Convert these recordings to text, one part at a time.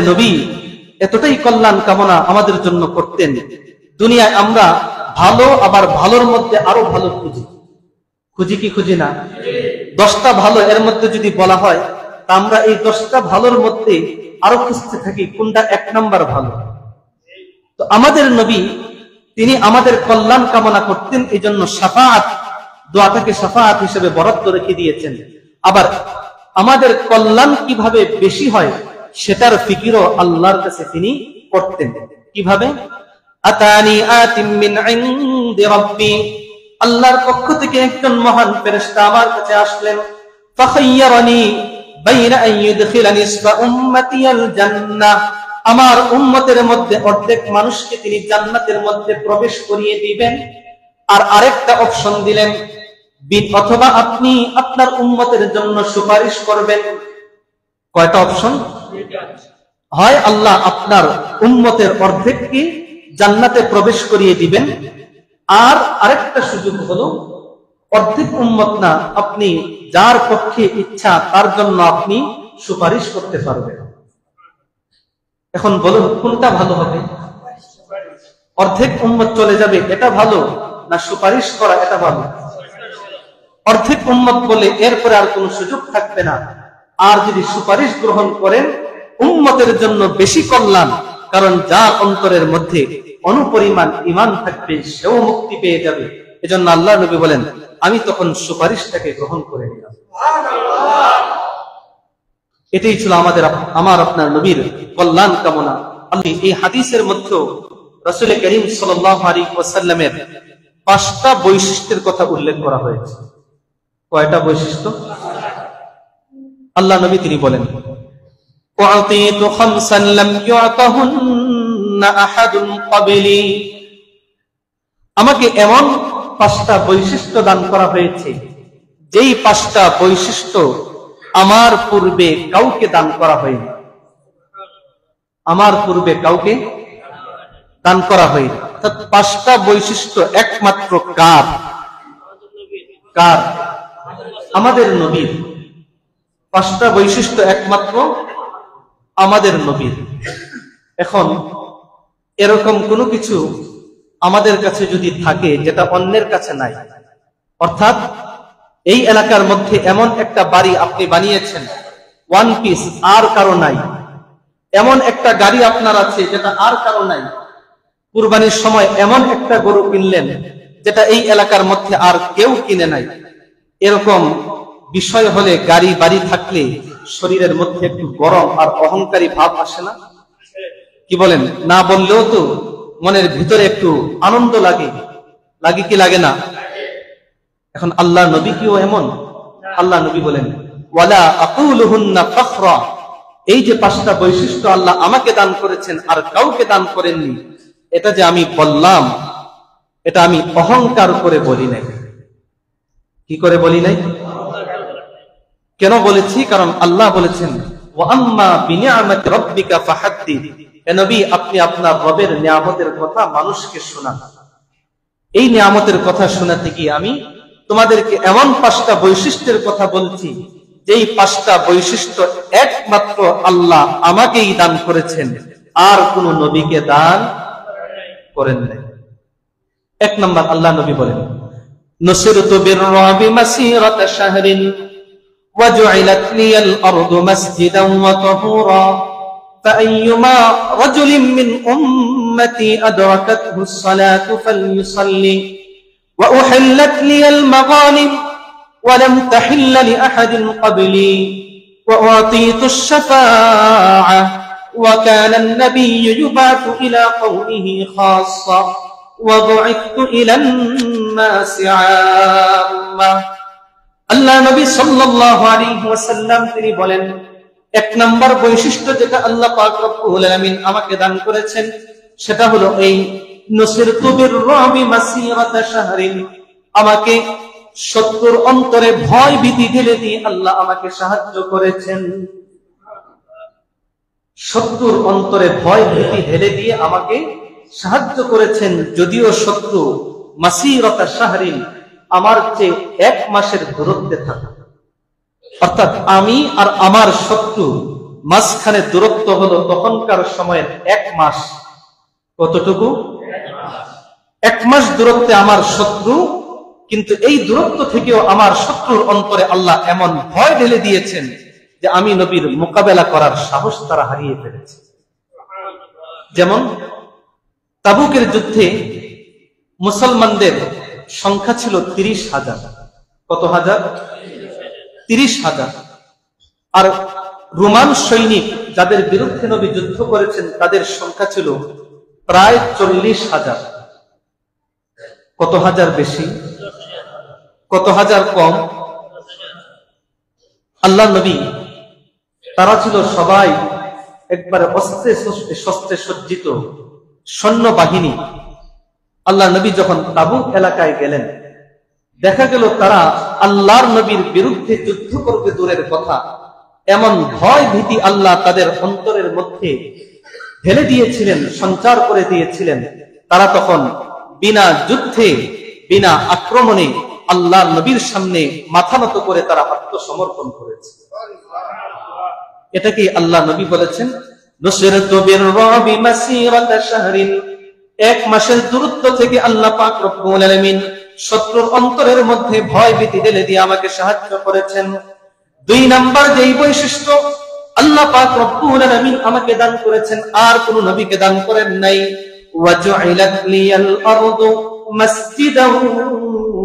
নবী এতটাই কল্যাণ কামনা আমাদের জন্য করতেন, দুনিয়ায় আমরা ভালো, আবার ভালোর মধ্যে আরো ভালো খুঁজি। খুঁজি কি খুঁজি না? 10টা ভালো এর মধ্যে যদি বলা হয়, তা আমরা এই 10টা ভালোর মধ্যে আরো খুঁজতে থাকি কোনটা 1 নাম্বার ভালো। তো আমাদের নবী তিনি আমাদের কল্যাণ কামনা করতেন, এই জন্য শাফাআত দোয়াটাকে শাফাআত হিসেবে বরাদ্দ রেখে দিয়েছেন। আবার আমাদের কল্যাণ কিভাবে বেশি হয় সেটার ফিকিরও আল্লাহর কাছে তিনি করতেন। কিভাবে? আতানি আতিম মিন ইনদি রাব্বি, আল্লাহর পক্ষ থেকে একজন মহান ফেরেশতা আমার কাছে আসলেন। ফাখায়্যারানি বাইনা আন ইউদখিলা নিসফা উম্মতি আল জান্নাহ, আমার উম্মতের মধ্যে অর্ধেক মানুষকে তিনি জান্নাতের মধ্যে প্রবেশ করিয়ে দিবেন। আর আরেকটা অপশন দিলেন, অথবা আপনি আপনার উম্মতের জন্য সুপারিশ করবেন। কয়টা অপশন? হয় আল্লাহ আপনার উম্মতের অর্ধেককে জান্নাতে প্রবেশ করিয়ে দিবেন, আর আরেকটা সুযোগ হলো অর্ধেক উম্মত না, আপনি যার পক্ষে ইচ্ছা তার জন্য আপনি সুপারিশ করতে পারবেন। এখন বলুন কোনটা ভালো হবে? অর্ধেক উম্মত চলে যাবে এটা ভালো, না সুপারিশ করা এটা ভালো? অর্ধেক উম্মত বলে এরপরে আর কোন সুযোগ থাকবে না। আর যদি সুপারিশ গ্রহণ করেন উম্মতের জন্য বেশি কল্যাণ, কারণ যা অন্তরের মধ্যে অনুপরিমাণ ঈমান থাকবে সেও মুক্তি পেয়ে যাবে। এজন্য আল্লাহ নবী বলেন, আমি তখন সুপারিশটাকে গ্রহণ করে নিলাম। এটাই ছিল আমার আপনার নবীর কল্যাণ কামনা। আমি এই হাদিসের মধ্যে রাসূল করিম সাল্লাল্লাহু আলাইহি ওয়াসাল্লামের 5টা বৈশিষ্ট্যের কথা উল্লেখ করা হয়েছে। কয়টা বৈশিষ্ট্য? আল্লাহ নবী তিনি বলেন, উআতিতু খামসান লাম ইউতাহুন্না আহাদুন ক্বাবলি, আমাকে এমন 5টা বৈশিষ্ট্য দান করা হয়েছে যেই 5টা বৈশিষ্ট্য আমার পূর্বে কাউকে দান করা হয়নি। আমার পূর্বে কাউকে দান করা হয়নি। অর্থাৎ 5টা বৈশিষ্ট্য একমাত্র কার? আমাদের নবীর। 5টা বৈশিষ্ট্য একমাত্র আমাদের নবীর। এখন এরকম কোনো কিছু আমাদের কাছে যদি থাকে যেটা অন্যের কাছে নাই, অর্থাৎ এই এলাকার মধ্যে এমন একটা বাড়ি আপনি বানিয়েছেন 1 পিস, আর কারো নাই। এমন একটা গাড়ি আপনার আছে যেটা আর কারো নাই। কুরবানির সময় এমন একটা গরু কিনলেন যেটা এই এলাকার মধ্যে আর কেউ কিনে নাই। এরকম বিষয় হলে, গাড়ি বাড়ি থাকলে শরীরের মধ্যে একটু গরম আর অহংকারী ভাব আসে না? কি বলেন? না বললেও তো মনের ভিতরে একটু আনন্দ লাগে কি লাগে না? এখন আল্লাহ নবী কিও এমন? আল্লাহ নবী বলেন, ওয়ালা আকুলুহুন্না ফখরা, এই যে 5টা বৈশিষ্ট্য আল্লাহ আমাকে দান করেছেন আর কাউকে দান করেননি, এটা যে আমি বললাম, এটা আমি অহংকার করে বলি নাই। কি করে বলি নাই? কেন বলেছি? কারণ আল্লাহ বলেছেন, ওয়া আম্মা বিনিআমাতি রাব্বিকা ফাহাদ্দিথ, হে নবী আপনি আপনার রবের নিয়ামতের কথা মানুষকে শোনান। এই নিয়ামতের কথা শোনাতে গিয়ে আমি তোমাদেরকে এমন 5টা বৈশিষ্ট্যের কথা বলছি যেই 5টা বৈশিষ্ট্য একমাত্র আল্লাহ আমাকেই দান করেছেন, আর কোন নবীকে দান করেন নাই। 1 নম্বর, আল্লাহ নবী বলেন, নুসিরতু বিররাবি মাসিরাতা শাহরিন ওয়া জুইলাত লিয়াল আরদু মাসজিদান ওয়া তাহুরা فأيما رجل من أمتي أدركته الصلاة فليصلي وأحلت لي المغانم ولم تحل لأحد قبلي وأعطيت الشفاعة وكان النبي يبعث إلى قومه خاصة وبعثت إلى الناس عامة. আল্লাহ নবী সাল্লাল্লাহু আলাইহি ওয়াসাল্লাম তিনি বলেন, 1 নম্বর বৈশিষ্ট্য যেটা আল্লাহ পাক রব্বুল আলামিন আমাকে দান করেছেন সেটা হলো এই নুসিরতু বিররাবি মাসিরাতা শাহরিন, আমাকে শত্রুর অন্তরে ভয় ভীতি ঢেলে দিয়ে আল্লাহ আমাকে সাহায্য করেছেন। শত্রুর অন্তরে ভয় ভীতি ঢেলে দিয়ে আমাকে সাহায্য করেছেন, যদিও শত্রু মাসিরাতা শাহরিন আমার চেয়ে 1 মাসের দূরত্বে থাকে। অর্থাৎ আমি আর আমার শত্রু মাঝখানে দূরত্ব হলো তখনকার সময়ের 1 মাস। কতটুকু? 1 মাস দূরত্বে আমার শত্রু, কিন্তু এই দূরত্ব থেকেও আমার শত্রুর অন্তরে আল্লাহ এমন ভয় ঢেলে দিয়েছেন যে আমি নবীর মোকাবেলা করার সাহস তারা হারিয়ে ফেলেছে। যেমন তাবুকের যুদ্ধে মুসলমানদের সংখ্যা ছিল 30,000। কত হাজার? 30,000। আর রোমান সৈনিক যাদের বিরুদ্ধে নবী যুদ্ধ করেছেন তাদের সংখ্যা ছিল প্রায় 40,000। কত হাজার বেশি, কত হাজার কম? আল্লাহ নবী তারা ছিল সবাই একবারে অস্ত্রে শস্ত্রে সজ্জিত সৈন্যবাহিনী। আল্লাহ নবী যখন তাবুক এলাকায় গেলেন, দেখা গেল তারা আল্লাহর নবীর বিরুদ্ধে যুদ্ধ করবে দূরের কথা, এমন ভয় ভীতি আল্লাহ তাদের অন্তরের মধ্যে ঢেলে দিয়েছিলেন, সঞ্চার করে দিয়েছিলেন। তারা তখন বিনা যুদ্ধে, বিনা আক্রমণে আল্লাহ নবীর সামনে মাথা নত করে তারা আত্মসমর্পণ করেছে। এটাকে আল্লাহ নবী বলেছেন নুসরাতু বির-রাবি মাসিরাতা শাহরিন। 1 মাসের দূরত্ব থেকে আল্লাহ পাক রব্বুল আলামিন শত্রুর অন্তরের মধ্যে ভয় ভীতি ঢেলে দিয়ে আমাকে সাহায্য করেছেন। 2 নাম্বার যেই বৈশিষ্ট্য আল্লাহ পাক রব্বুল আলামিন আমাকে দান করেছেন, আর কোন নবীকে দান করেন নাই। ওয়াজুইলাত লিয়াল আরদু মাসজিদান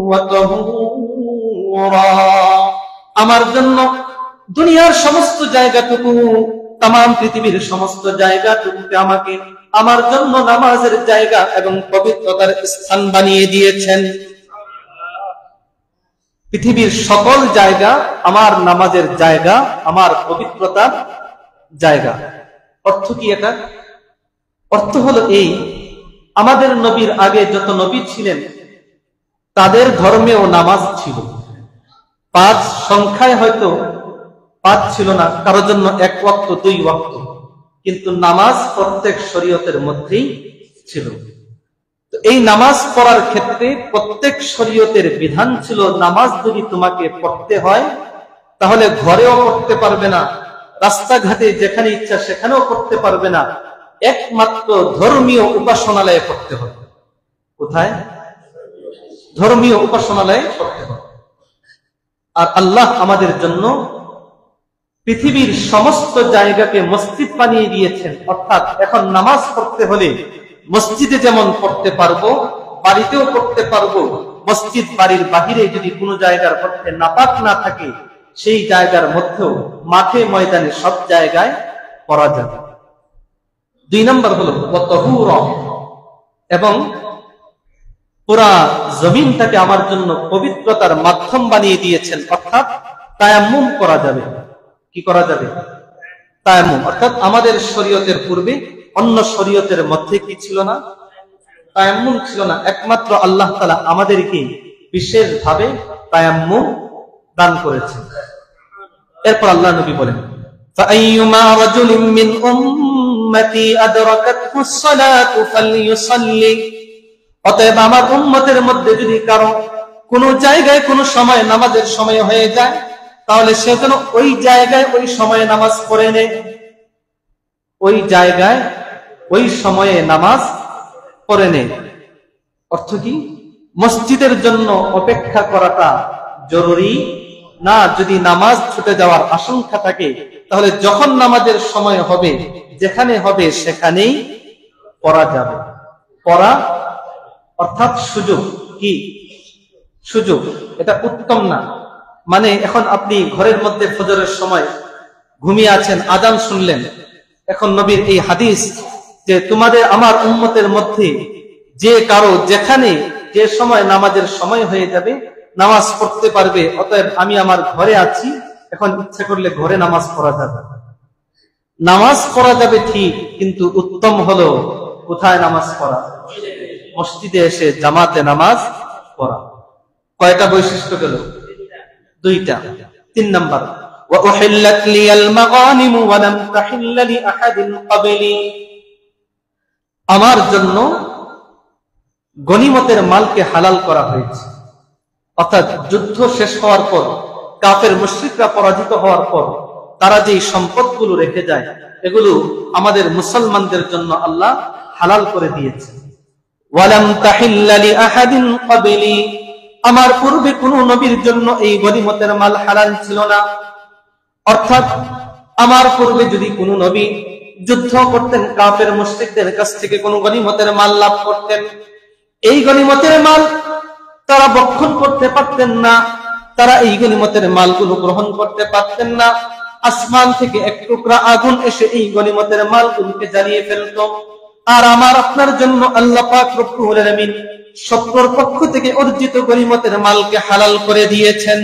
ওয়া তাহুরা। আমার জন্য দুনিয়ার সমস্ত জায়গাটুকু, তামাম পৃথিবীর সমস্ত জায়গাটুকুকে আমাকে আমার জন্য নামাজের জায়গা এবং পবিত্রতার স্থান বানিয়ে দিয়েছেন। পৃথিবীর সকল জায়গা আমার নামাজের জায়গা, আমার পবিত্রতার জায়গা। অর্থ কি এটা? অর্থ হলো এই, আমাদের নবীর আগে যত নবী ছিলেন তাদের ধর্মেও নামাজ ছিল। 5 সংখ্যায় হয়তো 5 ছিল না, কারোর জন্য 1 ওয়াক্ত 2 ওয়াক্ত, কিন্তু নামাজ প্রত্যেক শরীয়তের মধ্যেই ছিল। তো এই নামাজ পড়ার ক্ষেত্রে প্রত্যেক শরীয়তের বিধান ছিল, নামাজ যদি তোমাকে পড়তে হয় তাহলে ঘরেও পড়তে পারবে না, রাস্তাঘাটে যেখানে ইচ্ছা সেখানেও পড়তে পারবে না, একমাত্র ধর্মীয় উপাসনালয়ে পড়তে হবে। কোথায়? ধর্মীয় উপাসনালয়ে পড়তে হবে। আর আল্লাহ আমাদের জন্য পৃথিবীর সমস্ত জায়গাকে মসজিদ বানিয়ে দিয়েছেন। অর্থাৎ এখন নামাজ পড়তে হলে মসজিদে যেমন পড়তে পারবো, বাড়িতেও পড়তে পারবো। মসজিদ বাড়ির বাহিরে যদি কোনো জায়গার মধ্যে নাপাক না থাকে, সেই জায়গার মধ্যেও মাঠে ময়দানে সব জায়গায় পড়া যাবে। 2 নম্বর হলো তাহুরা, এবং পুরা জমিনটাকে আমার জন্য পবিত্রতার মাধ্যম বানিয়ে দিয়েছেন। অর্থাৎ তায়াম্মুম করা যাবে। কি করা যাবে? তায়াম্মুম। অর্থাৎ আমাদের শরীয়তের পূর্বে অন্য শরীয়তের মধ্যে কি ছিল না? তায়াম্মুম ছিল না। একমাত্র আল্লাহ তাআলা আমাদেরকে বিশেষভাবে তায়াম্মুম দান করেছেন। এরপর আল্লাহ নবী বলেন, ফাআইয়ুমা রাজুলিন মিন উম্মতি আদরাকাতহু সসালাতু ফালইউসাল্লি। অতএব আমার উম্মতের মধ্যে যদি কারো কোনো জায়গায় কোনো সময় নামাজের সময় হয়ে যায়, তাহলে সে যেন ওই জায়গায় ওই সময়ে নামাজ পড়ে নেয়। ওই জায়গায় ওই সময়ে নামাজ পড়ে নেয়। অর্থ কি? মসজিদের জন্য অপেক্ষা করাটা জরুরি না। যদি নামাজ ছুটে যাওয়ার আশঙ্কা থাকে তাহলে যখন নামাজের সময় হবে, যেখানে হবে সেখানেই পড়া যাবে। পড়া অর্থাৎ সুযোগ। কি সুযোগ? এটা উত্তম না। মানে এখন আপনি ঘরের মধ্যে ফজরের সময় ঘুমিয়ে আছেন, আজান শুনলেন। এখন নবীর এই হাদিস যে তোমাদের আমার উম্মতের মধ্যে যে কারো যেখানে যে সময় নামাজের সময় হয়ে যাবে নামাজ পড়তে পারবে। অতএব আমি আমার ঘরে আছি, এখন ইচ্ছা করলে ঘরে নামাজ পড়া যাবে। নামাজ পড়া যাবে ঠিক, কিন্তু উত্তম হলো কোথায় নামাজ পড়া? মসজিদে এসে জামাতে নামাজ পড়া। কয়টা বৈশিষ্ট্য গেল? 2টা। 3 নাম্বার, ওয়া উহিল্লাত লিয়াল মাগানিম ওয়া লাম তাহিল্লা লিআহাদিন ক্বাবলি। আমার জন্য গনিমতের মালকে হালাল করা হয়েছে। অর্থাৎ যুদ্ধ শেষ হওয়ার পর, কাফের মুশরিকরা পরাজিত হওয়ার পর তারা যে সম্পদগুলো রেখে যায় এগুলো আমাদের মুসলমানদের জন্য আল্লাহ হালাল করে দিয়েছে। ওয়ালাম তাহিল্লা লিআহাদিন ক্বাবলি, আমার পূর্বে কোন নবীর জন্য এই গনিমতের মাল হালাল ছিল না। অর্থাৎ আমার পূর্বে যদি কোন নবী যুদ্ধ করতেন, কাফের মুশরিকদের কাছ থেকে কোন গনিমতের মাল লাভ করতেন, এই গনিমতের মাল তারা ভক্ষণ করতে পারতেন না, তারা এই গনিমতের মালগুলো গ্রহণ করতে পারতেন না। আসমান থেকে এক টুকরা আগুন এসে এই গনিমতের মালগুলোকে জ্বালিয়ে ফেলত। আর আমার আপনার জন্য আল্লাহ পাক রব্বুল আলামিন শত্রুর পক্ষ থেকে অর্জিত গনিমতের মালকে হালাল করে দিয়েছেন,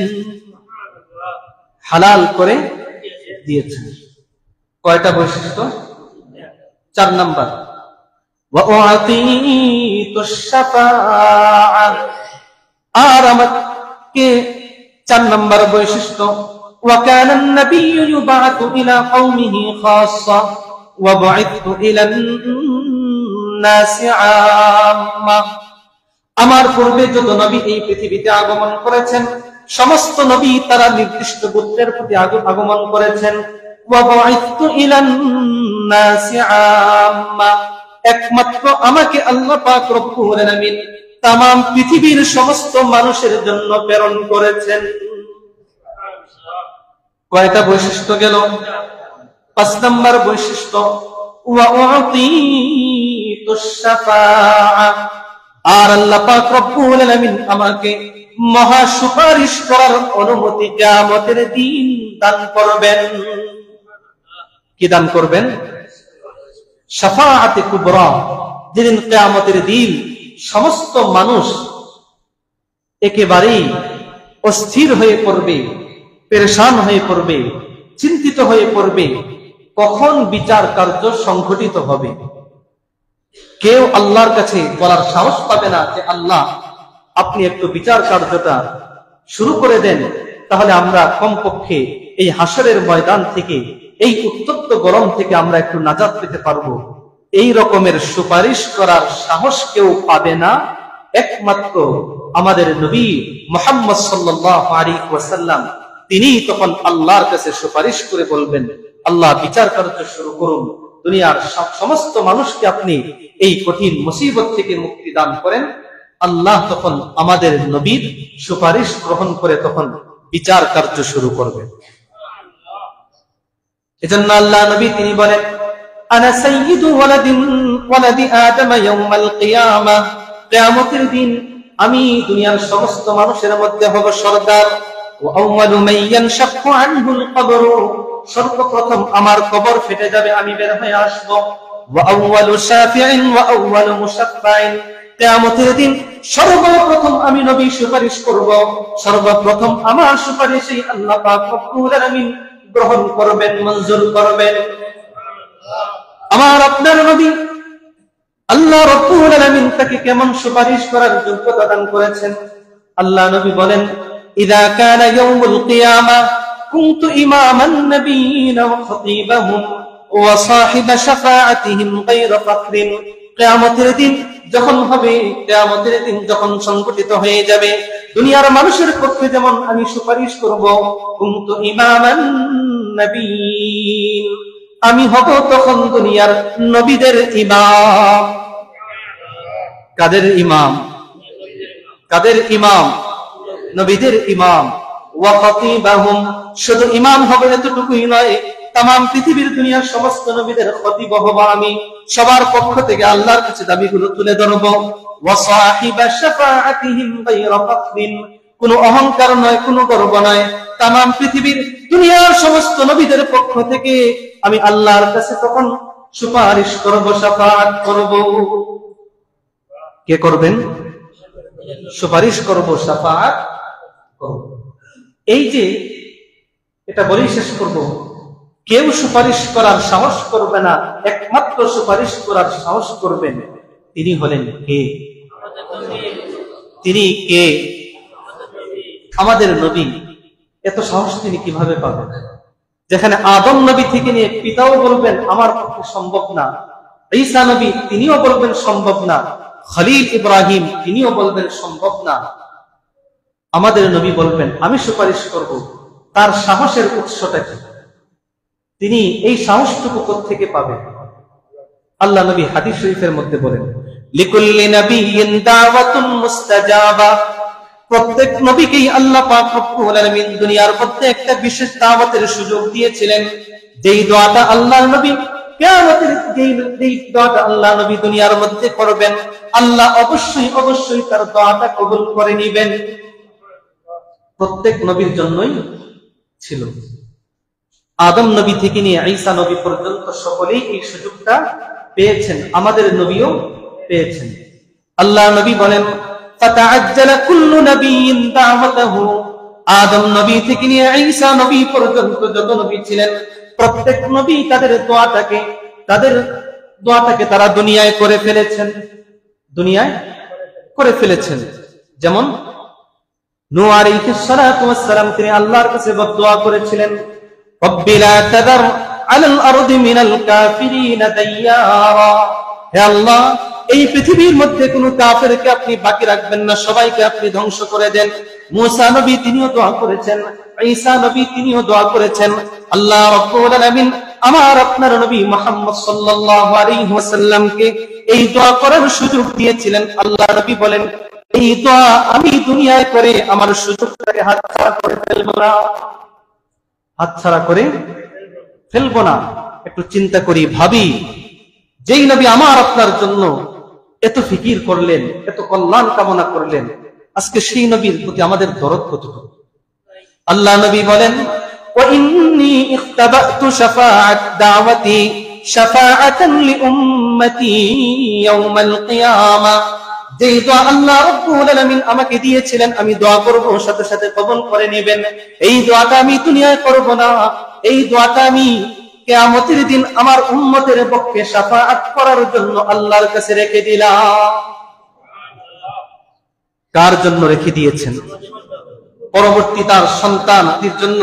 হালাল করে দিয়েছেন। কয়টা বৈশিষ্ট্য? 4 নাম্বার, ওয়া উআতিতুশ শাফাআ, আর আমাকে 4 নাম্বার বৈশিষ্ট্য, ওয়া কানা আন-নাবিয়্যু ইউবা'আতু ইলা কওমিহি খাসসা ওয়া বু'ithtu ইলা আন-নাসি 'আম্মা, আমার পূর্বে যত নবী এই পৃথিবীতে আগমন করেছেন সমস্ত নবী তারা নির্দিষ্ট গোত্রের প্রতি আগমন করেছেন। ওয়া বু'ithtu ইলা আন-নাসি 'আম্মা, একমাত্র আমাকে আল্লাহ পাক রব্বুল আলামিন তামাম পৃথিবীর সমস্ত মানুষের জন্য প্রেরণ করেছেন। কয়টা বৈশিষ্ট্য গেল? 5 নাম্বার বৈশিষ্ট্য, ওয়া উআতিতুশ শাফাআ, আর আল্লাহ পাক রব্বুল আলামিন আমাকে মহা সুপারিশ করার অনুমতি কিয়ামতের দিন দান করবেন। কি দান করবেন? শাফাআতে কুবরা, যেদিন কিয়ামতের দিন সমস্ত মানুষ একেবারেই অস্থির হয়ে পড়বে, পেরেশান হয়ে পড়বে, চিন্তিত হয়ে পড়বে, কখন বিচার কার্য সংঘটিত হবে। কেউ আল্লাহর কাছে বলার সাহস পাবে না যে আল্লাহ আপনি একটু বিচার কার্যটা শুরু করে দেন, তাহলে আমরা কমপক্ষে এই হাসরের ময়দান থেকে, এই উত্তপ্ত গরম থেকে আমরা একটু নাজাত পেতে পারবো। এই রকমের সুপারিশ করার সাহস কেউ পাবে না, একমাত্র আমাদের নবী মুহাম্মদ সাল্লাল্লাহু আলাইহি ওয়াসাল্লাম, তিনি তখন আল্লাহর কাছে সুপারিশ করে বলবেন, আল্লাহ বিচার কার্য শুরু করুন, দুনিয়ার সমস্ত মানুষকে আপনি এই কঠিন মুসিবত থেকে মুক্তি দান করেন। আল্লাহ তখন আমাদের নবীর সুপারিশ গ্রহণ করে তখন বিচার কার্য শুরু করবেন। এজন্য আল্লাহ নবী তিনি বলেন, আনা সাইয়্যিদু ওয়ালাদি আদম ইয়াউমাল কিয়ামাহ, কিয়ামতের দিন আমি দুনিয়ার সমস্ত মানুষের মধ্যে হব সরদার। ওয়া আউয়ালু মান ইয়ানশাক্কু আনহুল কবর, সর্বপ্রথম আমার কবর ফেটে যাবে, আমি বের হয়ে আসব। ওয়া আউয়ালু শাফি'in ওয়া আউয়ালু মুশাফফা'in, কিয়ামতের দিন সর্বপ্রথম আমি নবী সুপারিশ করব, সর্বপ্রথম আমার সুপারিশই আল্লাহ পাক রব্বুল আলামিন গ্রহণ করবেন, মঞ্জুর করবেন। আমার আপনার নবী আল্লাহ রব্বুল আলামিন তাকে কেমন সুপারিশ করার যোগ্যতা দান করেছেন? আল্লাহ নবী বলেন, ইযা কানা ইয়াউমুল কিয়ামাহ কুনতু ইমামান নাবিয়িনা ওয়া খতীবাহুম ওয়া সাহিবা শাফাআতিহিম গায়রা ফাখরিন, কিয়ামতের দিন যখন হবে, কিয়ামতের দিন যখন সংঘটিত হয়ে যাবে, দুনিয়ার মানুষের পক্ষে যেমন আমি সুপারিশ করব, কুনতু ইমামান নাবিয়িন, আমি হব তখন দুনিয়ার নবীদের ইমাম। কাদের ইমাম? কাদের ইমাম? নবীদের ইমাম। ওয়া খতীবাহুম, শুধু ইমাম হবে এতটুকুই নয়, তামাম পৃথিবীর দুনিয়ার সমস্ত নবীদের খতীব হব আমি, সবার পক্ষ থেকে আল্লাহর কাছে দাবিগুলো তুলে ধরব। ওয়া সাহিবা শাফাআতিহিম গায়রা ফাখরিন, কোনো অহংকার নয়, কোনো গর্ব নয়, তামাম পৃথিবীর দুনিয়ার সমস্ত নবীদের পক্ষ থেকে আমি আল্লাহর কাছে তখন সুপারিশ করব, শাফাআত করব। কে করবেন? সুপারিশ করব, শাফাআত করব। এই যে এটা বলেই শেষ করব, কেউ সুপারিশ করার সাহস করবে না, একমাত্র সুপারিশ করার সাহস করবেন তিনি হলেন কে? তিনি কে? আমাদের নবী। এত সাহস তিনি কিভাবে পাবেন? যেখানে আদম নবী থেকে নিয়ে পিতাও বলবেন আমার পক্ষে সম্ভব না, ঈসা নবী তিনিও বলবেন সম্ভব না, খলিল ইব্রাহিম তিনিও বলবেন সম্ভব না, আমাদের নবী বলবেন আমি সুপারিশ করব। তার সাহসের উৎসটা কি? তিনি এই সাহসটুকু কোত্থেকে পাবেন? আল্লাহ নবী হাদিস শরীফের মধ্যে বলেন, লিকুল্লি নাবিয়্যিন দাওয়াতুন মুস্তাজাবা, প্রত্যেক নবীকেই আল্লাহ পাক রব্বুল আলামিন দুনিয়ার মধ্যে একটা বিশেষ দাওয়াতের সুযোগ দিয়েছিলেন, যেই দোয়াটা আল্লাহর নবী কিয়ামতের যেই দোয়াটা আল্লাহ নবী দুনিয়ার মধ্যে করবেন, আল্লাহ অবশ্যই অবশ্যই তার দোয়াটা কবুল করে নেবেন। প্রত্যেক নবীর জন্যই ছিল। আদম নবী থেকে নিয়ে ঈসা নবী পর্যন্ত সকলেই এই সুযোগটা পেয়েছেন, আমাদের নবীও পেয়েছেন। আল্লাহ নবী বলেন, ফাতাআজ্জালা কুল্লু নাবিয়্যিন দাওয়াতাহু, আদম নবী থেকে নিয়ে ঈসা নবী পর্যন্ত যত নবী ছিলেন, প্রত্যেক নবী তাদের দোয়াটাকে তারা দুনিয়ায় করে ফেলেছেন। যেমন নূহ আলাইহিস সালাতু ওয়াস সালাম, তিনি আল্লাহর কাছে বদদুয়া করেছিলেন, রব্বি লা তাযার আলাল আরদি মিনাল কাফিরিনা দাইয়ারা, হে আল্লাহ এই পৃথিবীর মধ্যে কোনো কাফেরকে আপনি বাকি রাখবেন না, সবাইকে আপনি ধ্বংস করে দেন। মুসা নবী তিনিও দোয়া করেছেন, ঈসা নবী তিনিও দোয়া করেছেন। আল্লাহ রাব্বুল আলামিন আমার আপনার নবী মুহাম্মদ সাল্লাল্লাহু আলাইহি ওয়াসাল্লামকে এই দোয়া করার সুযোগ দিয়েছিলেন। আল্লাহ নবী বলেন, এই দোয়া আমি দুনিয়ায় করে আমার সুযোগটাকে হাতছাড়া করে ফেলবো না। একটু চিন্তা করি, ভাবি, যেই নবী আমার আপনার জন্য এত ফিকির করলেন, এত কল্যাণ কামনা করলেন, আজকে সেই নবীর প্রতি আমাদের দরদ কতটুকু? আল্লাহ নবী বলেন, ওয়া ইন্নী ইখতাবাতু শাফাআত দাওয়াতি শাফাআতান লিউম্মতি ইয়াউমাল কিয়ামা, যেই দোয়া আল্লাহ রাব্বুল আলামিন আমাকে দিয়েছিলেন, আমি দোয়া করব সাথে সাথে কবুল করে নেবেন। এই দোয়াটা আমি দুনিয়ায় করব না, এই দোয়াটা আমি কিয়ামতের দিন আমার উম্মতের পক্ষে শাফাআত করার জন্য আল্লাহর কাছে রেখে দিলাম। কার জন্য রেখে দিয়েছেন? পরবর্তী তার সন্তানদের জন্য,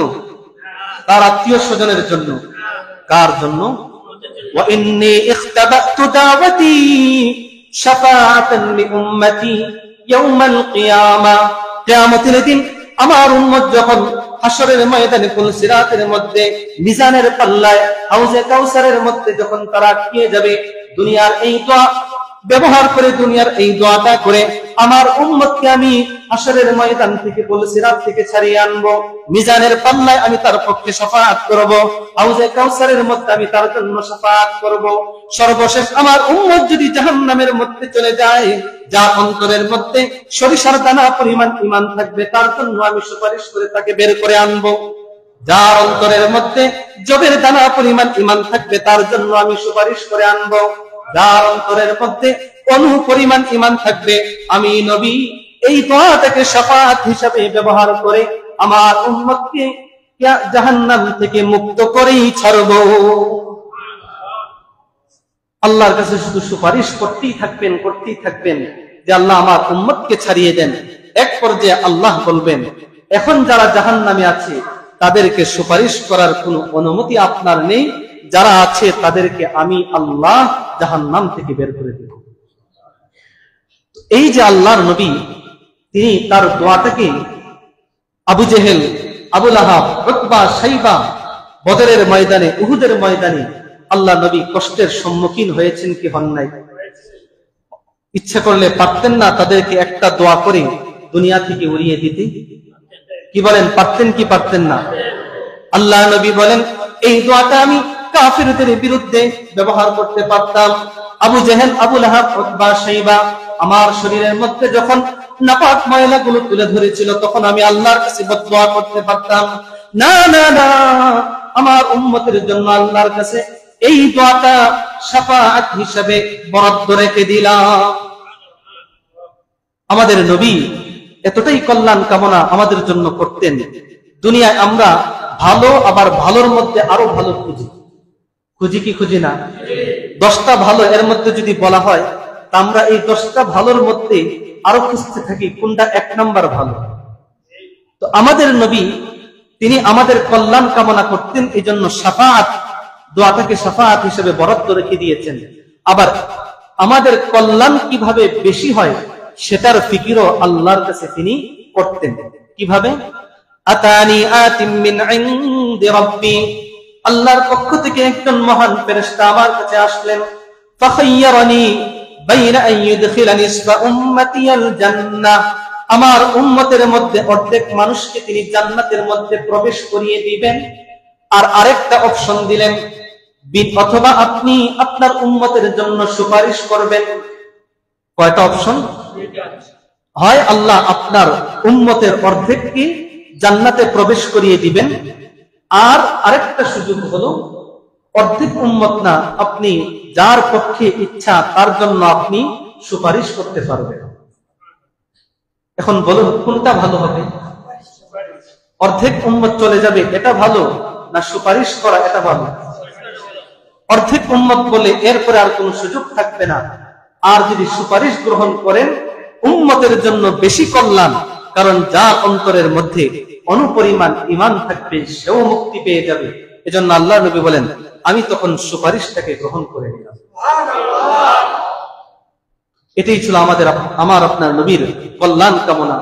তার আত্মীয় স্বজনের জন্য। কার জন্য? ওয়া ইন্নী ইখতাবাতু দাওয়াতি শাফাআতান লিউম্মতি ইয়াউমাল কিয়ামা, কিয়ামতের দিন আমার উম্মত যখন হাসরের ময়দানে পুলসিরাতের মধ্যে মিজানের পাল্লায় হাউজে কাউসারের মধ্যে যখন তারা আটকে যাবে, দুনিয়ার এই দোয়া ব্যবহার করে, দুনিয়ার এই দোয়াটা করে আমার উম্মতকে আমি হাসরের ময়দান থেকে পুলসিরাত থেকে ছাড়িয়ে আনবো, মিজানের পাল্লায় আমি তার পক্ষে শাফাআত করব, হাউজে কাউসারের মধ্যে আমি তার জন্য শাফাআত করব। সর্বশেষ আমার উম্মত যদি জাহান্নামের মধ্যে চলে যায়, যার অন্তরের মধ্যে সরিষার দানা পরিমাণ ঈমান থাকবে, তার জন্য আমি সুপারিশ করে তাকে বের করে আনবো। যার অন্তরের মধ্যে জবের দানা পরিমাণ ঈমান থাকবে, তার জন্য আমি সুপারিশ করে আনবো। যার অন্তরের মধ্যে অনু পরিমাণ ঈমান থাকবে, আমি নবী এই দোয়াটাকে শাফাআত হিসাবে ব্যবহার করে আমার উম্মতকে জাহান্নাম থেকে মুক্ত করেই ছাড়বো। আল্লাহর কাছে শুধু সুপারিশ করতেই থাকবেন যে আল্লাহ আমার উম্মতকে ছাড়িয়ে দেন। এক পর্যায়ে আল্লাহ বলবেন, এখন যারা জাহান্নামে আছে তাদেরকে সুপারিশ করার কোনো অনুমতি আপনার নেই, যারা আছে তাদেরকে আমি আল্লাহ জাহান্নাম থেকে বের করে দেব। এই যে আল্লাহর নবী, তিনি তার দোয়াটাকে আবু জেহেল, আবু লাহাব, উতবা, শাইবা, বদরের ময়দানে, উহুদের ময়দানে আল্লাহ নবী কষ্টের সম্মুখীন হয়েছেন কি হন নাই? ইচ্ছা করলে পারতেন না তাদেরকে একটা দোয়া করে দুনিয়া থেকে উড়িয়ে দিতে? কি বলেন, পারতেন কি পারতেন না? আল্লাহ নবী বলেন, এই দোয়াটা আমি কাফিরদের বিরুদ্ধে ব্যবহার করতে পারতাম। আবু জেহেল, আবু লাহাব, উতবা, শাইবা আমার শরীরের মধ্যে যখন নাপাক ময়লাগুলো তুলে ধরেছিল, তখন আমি আল্লাহর কাছে বদদুয়া করতে পারতাম। না না না, আমার উম্মতের জন্য আল্লাহর কাছে এই দোয়াটা শাফাআত হিসাবে বরাদ্দ রেখে দিলাম। আমাদের নবী এতটাই কল্যাণ কামনা আমাদের জন্য করতেন। দুনিয়ায় আমরা ভালো, আবার ভালোর মধ্যে আরো ভালো খুঁজি কি খুঁজি না? 10টা ভালো এর মধ্যে যদি বলা হয়, তা আমরা এই 10টা ভালোর মধ্যে আরো খুঁজতে থাকি কোনটা 1 নাম্বার ভালো। তো আমাদের নবী, তিনি আমাদের কল্যাণ কামনা করতেন, এই জন্য শাফাআত দোয়াটাকে শাফাআত হিসেবে বরাদ্দ রেখে দিয়েছেন। আবার আমাদের কল্যাণ কিভাবে বেশি হয় সেটার ফিকিরও আল্লাহর কাছে তিনি করতেন। কিভাবে? আতানি আতিম মিন ইনদি রাব্বি, আল্লাহর পক্ষ থেকে একজন মহান ফেরেশতা আমার কাছে আসলেন। ফাখায়্যারানি বাইনা আন ইউদখিলানি নিসফা উম্মতিয়াল জান্নাহ, আমার উম্মতের মধ্যে অর্ধেক মানুষকে তিনি জান্নাতের মধ্যে প্রবেশ করিয়ে দিবেন। আর আরেকটা অপশন দিলেন, অথবা আপনি আপনার উম্মতের জন্য সুপারিশ করবেন। কয়টা অপশন? হয় আল্লাহ আপনার উম্মতের অর্ধেককে জান্নাতে প্রবেশ করিয়ে দিবেন, আর আরেকটা সুযোগ হলো অর্ধেক উম্মত না, আপনি যার পক্ষে ইচ্ছা তার জন্য আপনি সুপারিশ করতে পারবেন। এখন বলুন কোনটা ভালো হবে? অর্ধেক উম্মত চলে যাবে এটা ভালো, না সুপারিশ করা এটা ভালো? অর্ধেক উম্মত বলে এরপরে আর কোনো সুযোগ থাকবে না। আর যদি সুপারিশ গ্রহণ করেন উম্মতের জন্য বেশি কল্যাণ, কারণ যার অন্তরের মধ্যে অনুপরিমাণ ঈমান থাকবে সেও মুক্তি পেয়ে যাবে। এজন্য আল্লাহ নবী বলেন, আমি তখন সুপারিশটাকে গ্রহণ করে নিলাম। এটাই ছিল আমার আপনার নবীর কল্যাণ কামনা।